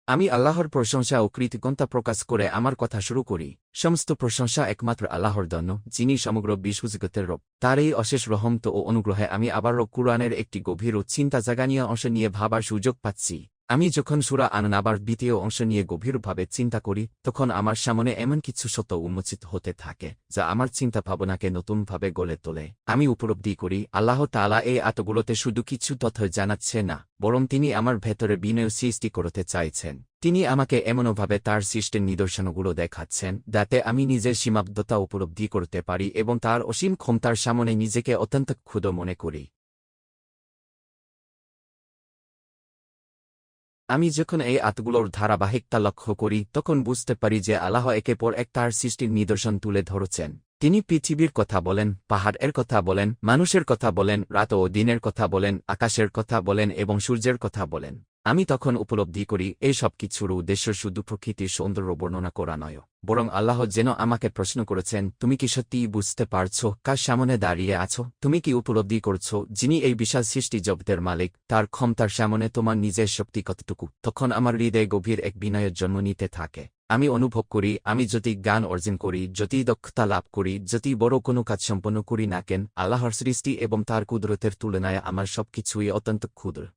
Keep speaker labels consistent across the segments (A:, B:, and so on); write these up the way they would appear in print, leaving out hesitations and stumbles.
A: আমি আল্লাহর প্রশংসা ও কৃতজ্ঞতা প্রকাশ করে আমার কথা শুরু করি। সমস্ত প্রশংসা একমাত্র আল্লাহর জন্য, যিনি সমগ্র বিশ্বজগতের রব। তার এই অশেষ রহমত ও অনুগ্রহে আমি আবারও কুরআনের একটি গভীর ও চিন্তা জাগানিয়া অংশ নিয়ে ভাবার সুযোগ পাচ্ছি। আমি যখন সূরা আন-নাবার দ্বিতীয় অংশ নিয়ে গভীরভাবে চিন্তা করি, তখন আমার সামনে এমন কিছু সত্য উন্মোচিত হতে থাকে যা আমার চিন্তা ভাবনাকে নতুনভাবে গড়ে তোলে। আমি উপলব্ধি করি, আল্লাহ তাআলা এই আয়াতগুলোতে শুধু কিছু তথ্য জানাচ্ছে না, বরং তিনি আমার ভেতরে বিনয় সৃষ্টি করতে চাইছেন। তিনি আমাকে এমনভাবে তার সৃষ্টির নিদর্শনগুলো দেখাচ্ছেন, যাতে আমি নিজের সীমাবদ্ধতা উপলব্ধি করতে পারি এবং তার অসীম ক্ষমতার সামনে নিজেকে অত্যন্ত ক্ষুদ্র মনে করি। আমি যখন এই আয়াতগুলোর ধারাবাহিকতা লক্ষ্য করি, তখন বুঝতে পারি যে আল্লাহ একের পর এক তার সৃষ্টির নিদর্শন তুলে ধরেছেন। তিনি পৃথিবীর কথা বলেন, পাহাড়ের কথা বলেন, মানুষের কথা বলেন, রাত ও দিনের কথা বলেন, আকাশের কথা বলেন এবং সূর্যের কথা বলেন। আমি তখন উপলব্ধি করি, এই সব কিছুর উদ্দেশ্য শুধু প্রকৃতির সৌন্দর্য বর্ণনা করা নয়, বরং আল্লাহ যেন আমাকে প্রশ্ন করেছেন, তুমি কি সত্যিই বুঝতে পারছ কার সামনে দাঁড়িয়ে আছো? তুমি কি উপলব্ধি করছ যিনি এই বিশাল সৃষ্টি জগতের মালিক, তার ক্ষমতার সামনে তোমার নিজের শক্তি কতটুকু? তখন আমার হৃদয়ে গভীর এক বিনয়ের জন্ম নিতে থাকে। আমি অনুভব করি, আমি যদি জ্ঞান অর্জন করি, যদি দক্ষতা লাভ করি, যদি বড় কোনো কাজ সম্পন্ন করি না কেন, আল্লাহর সৃষ্টি এবং তার কুদরতের তুলনায় আমার সবকিছুই অত্যন্ত ক্ষুদ্র।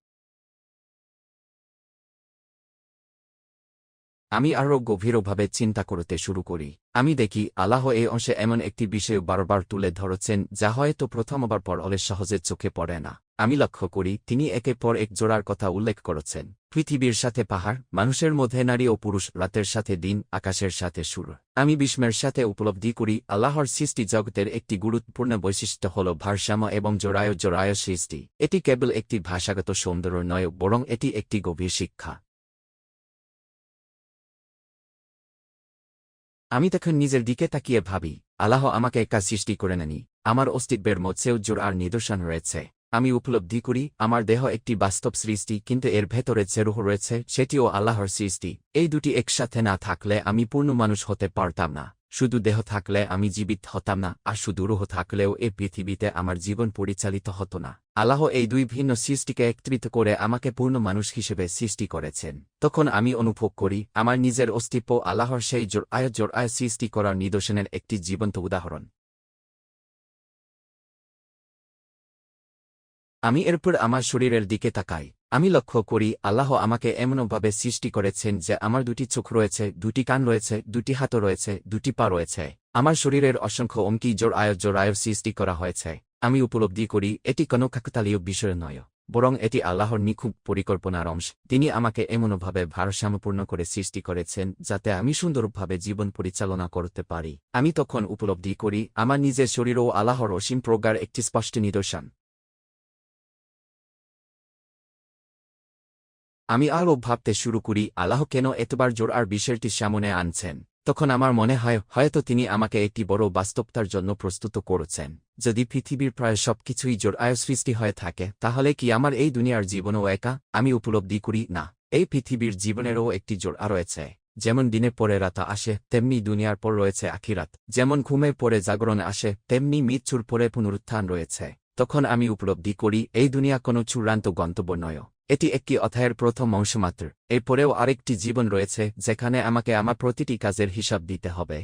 A: আমি আরও গভীরভাবে চিন্তা করতে শুরু করি। আমি দেখি, আল্লাহ এই অংশে এমন একটি বিষয় বারবার তুলে ধরেছেন যা হয়তো প্রথমবার পড়লে সহজে চোখে পড়ে না। আমি লক্ষ্য করি, তিনি একের পর এক জোড়ার কথা উল্লেখ করেছেন। পৃথিবীর সাথে পাহাড়, মানুষের মধ্যে নারী ও পুরুষ, রাতের সাথে দিন, আকাশের সাথে সুর। আমি বিস্ময়ের সাথে উপলব্ধি করি, আল্লাহর সৃষ্টি জগতের একটি গুরুত্বপূর্ণ বৈশিষ্ট্য হল ভারসাম্য এবং জোড়ায় জোড়ায় সৃষ্টি। এটি কেবল একটি ভাষাগত সৌন্দর্য নয়, বরং এটি একটি গভীর শিক্ষা। আমি তখন নিজের দিকে তাকিয়ে ভাবি, আল্লাহ আমাকে একা সৃষ্টি করে নেনি, আমার অস্তিত্বের মধ্যেও জোর আর নিদর্শন রয়েছে। আমি উপলব্ধি করি, আমার দেহ একটি বাস্তব সৃষ্টি, কিন্তু এর ভেতরে যে রূহ রয়েছে সেটিও আল্লাহর সৃষ্টি। এই দুটি একসাথে না থাকলে আমি পূর্ণ মানুষ হতে পারতাম না। শুধু দেহ থাকলে আমি জীবিত হতাম না, আর শুধু রূহ থাকলেও এ পৃথিবীতে আমার জীবন পরিচালিত হতো না। আল্লাহ এই দুই ভিন্ন সৃষ্টিকে একত্রিত করে আমাকে পূর্ণ মানুষ হিসেবে সৃষ্টি করেছেন। তখন আমি অনুভব করি, আমার নিজের অস্তিত্ব আল্লাহর সেই জোর আয় সৃষ্টি করার নিদর্শনের একটি জীবন্ত উদাহরণ। আমি এরপর আমার শরীরের দিকে তাকাই। আমি লক্ষ্য করি, আল্লাহ আমাকে এমনভাবে সৃষ্টি করেছেন যে আমার দুটি চোখ রয়েছে, দুটি কান রয়েছে, দুটি হাত রয়েছে, দুটি পা রয়েছে। আমার শরীরের অসংখ্য অঙ্কি জোর আয় সৃষ্টি করা হয়েছে। আমি উপলব্ধি করি, এটি কোনো কাকতালীয় বিষয় নয়, বরং এটি আল্লাহর নিখুঁত পরিকল্পনার অংশ। তিনি আমাকে এমনভাবে ভারসাম্যপূর্ণ করে সৃষ্টি করেছেন যাতে আমি সুন্দরভাবে জীবন পরিচালনা করতে পারি। আমি তখন উপলব্ধি করি, আমার নিজের শরীরও আল্লাহর অসীম প্রজ্ঞার একটি স্পষ্ট নিদর্শন। আমি আরও ভাবতে শুরু করি, আল্লাহ কেন এতবার জোর আর বিষয়টি সামনে আনছেন। তখন আমার মনে হয়, হয়তো তিনি আমাকে একটি বড় বাস্তবতার জন্য প্রস্তুত করেছেন। যদি পৃথিবীর প্রায় সবকিছুই জোর আয় সৃষ্টি হয়ে থাকে, তাহলে কি আমার এই দুনিয়ার জীবনও একা? আমি উপলব্ধি করি, না, এই পৃথিবীর জীবনেরও একটি জোর রয়েছে। যেমন দিনের পরে রাত আসে, তেমনি দুনিয়ার পর রয়েছে আখিরাত। যেমন ঘুমের পরে জাগরণ আসে, তেমনি মৃত্যুর পরে পুনরুত্থান রয়েছে। তখন আমি উপলব্ধি করি, এই দুনিয়া কোনো চূড়ান্ত গন্তব্য নয়, এটি একটি অধ্যায়ের প্রথম অংশ মাত্র। এরপরেও আরেকটি জীবন রয়েছে, যেখানে আমাকে আমার প্রতিটি কাজের হিসাব দিতে হবে।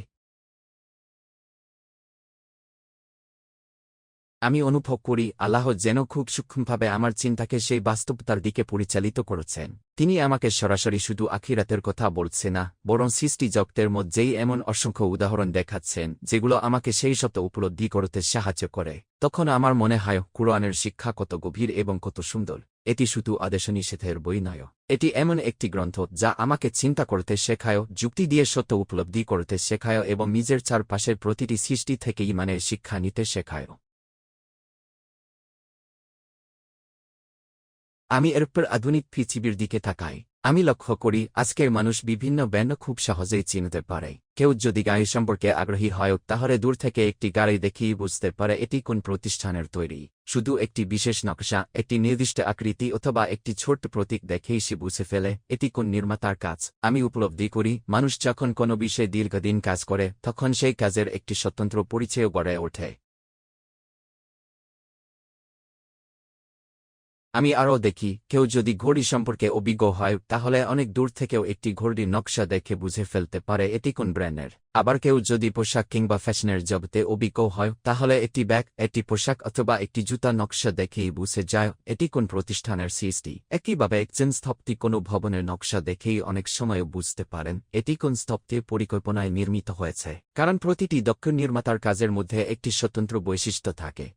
A: আমি অনুভব করি, আল্লাহ যেন খুব সূক্ষ্মভাবে আমার চিন্তাকে সেই বাস্তবতার দিকে পরিচালিত করেছেন। তিনি আমাকে সরাসরি শুধু আখিরাতের কথা বলছে না, বরং সৃষ্টি জগতের মধ্যেই এমন অসংখ্য উদাহরণ দেখাচ্ছেন যেগুলো আমাকে সেই সত্য উপলব্ধি করতে সাহায্য করে। তখন আমার মনে হয়, কুরআনের শিক্ষা কত গভীর এবং কত সুন্দর। এটি শুধু আদেশ-নিষেধের বই নয়, এটি এমন একটি গ্রন্থ যা আমাকে চিন্তা করতে শেখায়, যুক্তি দিয়ে সত্য উপলব্ধি করতে শেখায় এবং নিজের চারপাশের প্রতিটি সৃষ্টি থেকে ঈমানের শিক্ষা নিতে শেখায়। আমি এরপর আধুনিক পৃথিবীর দিকে তাকাই। আমি লক্ষ্য করি, আজকের মানুষ বিভিন্ন ব্র্যান্ড খুব সহজেই চিনতে পারে। কেউ যদি গাড়ি সম্পর্কে আগ্রহী হয়, তাহলে দূর থেকে একটি গাড়ি দেখেই বুঝতে পারে এটি কোন প্রতিষ্ঠানের তৈরি। শুধু একটি বিশেষ নকশা, একটি নির্দিষ্ট আকৃতি অথবা একটি ছোট্ট প্রতীক দেখেই সে বুঝে ফেলে এটি কোন নির্মাতার কাজ। আমি উপলব্ধি করি, মানুষ যখন কোনো বিষয়ে দীর্ঘদিন কাজ করে, তখন সেই কাজের একটি স্বতন্ত্র পরিচয় গড়ে ওঠে। আমি আরও দেখি, কেউ যদি ঘড়ি সম্পর্কে অভিজ্ঞ হয় তাহলে অনেক দূর থেকেও একটি ঘড়ির নকশা দেখে বুঝে ফেলতে পারে এটি কোন ব্র্যান্ডের। আবার কেউ যদি পোশাক কিংবা ফ্যাশনের জগতে অভিজ্ঞ হয় তাহলে একটি ব্যাগ, একটি পোশাক অথবা একটি জুতা নকশা দেখেই বুঝে যায় এটি কোন প্রতিষ্ঠানের সৃষ্টি। একইভাবে একজন স্থপতি কোনো ভবনের নকশা দেখেই অনেক সময় বুঝতে পারেন এটি কোন স্থপতির পরিকল্পনায় নির্মিত হয়েছে, কারণ প্রতিটি দক্ষ নির্মাতার কাজের মধ্যে একটি স্বতন্ত্র বৈশিষ্ট্য থাকে।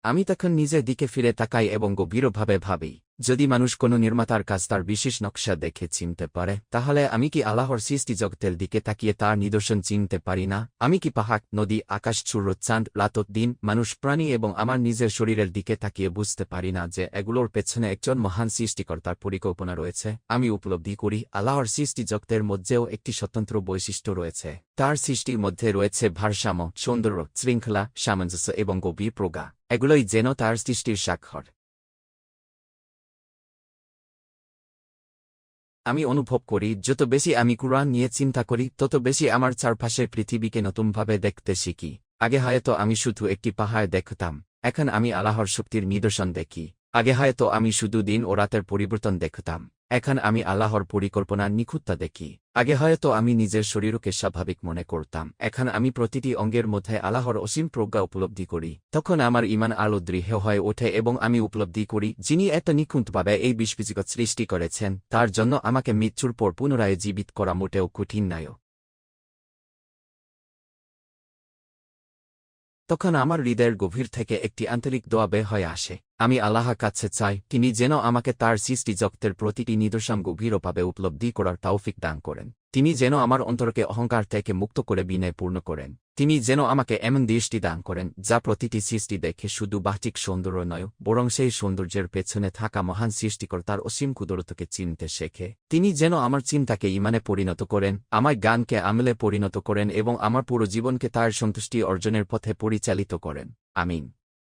A: আমি তখন নিজের দিকে ফিরে তাকাই এবং গভীরভাবে ভাবি, যদি মানুষ কোনো নির্মাতার কাজ তার বিশেষ নকশা দেখে চিনতে পারে তাহলে আমি কি আল্লাহর সৃষ্টি জগতের দিকে তাকিয়ে তার নিদর্শন চিনতে পারি না? আমি কি পাহাড়, নদী, আকাশ, সূর্য, চাঁদ, রাত, দিন, মানুষ, প্রাণী এবং আমার নিজের শরীরের দিকে তাকিয়ে বুঝতে পারি না যে এগুলোর পেছনে একজন মহান সৃষ্টিকর্তার পরিকল্পনা রয়েছে? আমি উপলব্ধি করি আল্লাহর সৃষ্টি জগতের মধ্যেও একটি স্বতন্ত্র বৈশিষ্ট্য রয়েছে। তার সৃষ্টির মধ্যে রয়েছে ভারসাম্য, সৌন্দর্য, শৃঙ্খলা, সামঞ্জস্য এবং গভীর প্রজ্ঞা। এগুলোই যেন তার সৃষ্টির স্বাক্ষর। আমি অনুভব করি যত বেশি আমি কুরআন নিয়ে চিন্তা করি তত বেশি আমার চারপাশের পৃথিবীকে নতুনভাবে দেখতে শিখি। আগে হয়তো আমি শুধু একটি পাহাড় দেখতাম, এখন আমি আল্লাহর শক্তির নিদর্শন দেখি। আগে হয়তো আমি শুধু দিন ও রাতের পরিবর্তন দেখতাম, এখন আমি আল্লাহর পরিকল্পনার নিখুঁততা দেখি। আগে হয়তো আমি নিজের শরীরকে স্বাভাবিক মনে করতাম, এখন আমি প্রতিটি অঙ্গের মধ্যে আল্লাহর অসীম প্রজ্ঞা উপলব্ধি করি। তখন আমার ঈমান আরও দৃঢ় হয়ে ওঠে এবং আমি উপলব্ধি করি যিনি এত নিখুঁতভাবে এই বিশ্বজগৎ সৃষ্টি করেছেন তার জন্য আমাকে মৃত্যুর পর পুনরায় জীবিত করা মোটেও কঠিন নয়। তখন আমার হৃদয়ের গভীর থেকে একটি আন্তরিক দোয়া বের হয়ে আসে। আমি আল্লাহর কাছে চাই তিনি যেন আমাকে তার সৃষ্টি জগতের প্রতিটি নিদর্শন গভীরভাবে উপলব্ধি করার তৌফিক দান করেন। তিনি যেন আমার অন্তরকে অহংকার থেকে মুক্ত করে বিনয় পূর্ণ করেন। তিনি যেন আমাকে এমন দৃষ্টি দান করেন যা প্রতিটি সৃষ্টি দেখে শুধু বাহ্যিক সৌন্দর্য নয় বরং সেই সৌন্দর্যের পেছনে থাকা মহান সৃষ্টিকর্তার অসীম কুদরতকে চিনতে শেখে। তিনি যেন আমার চিন্তাকে ঈমানে পরিণত করেন, আমার জ্ঞানকে আমলে পরিণত করেন এবং আমার পুরো জীবনকে তার সন্তুষ্টি অর্জনের পথে পরিচালিত করেন। আমিন।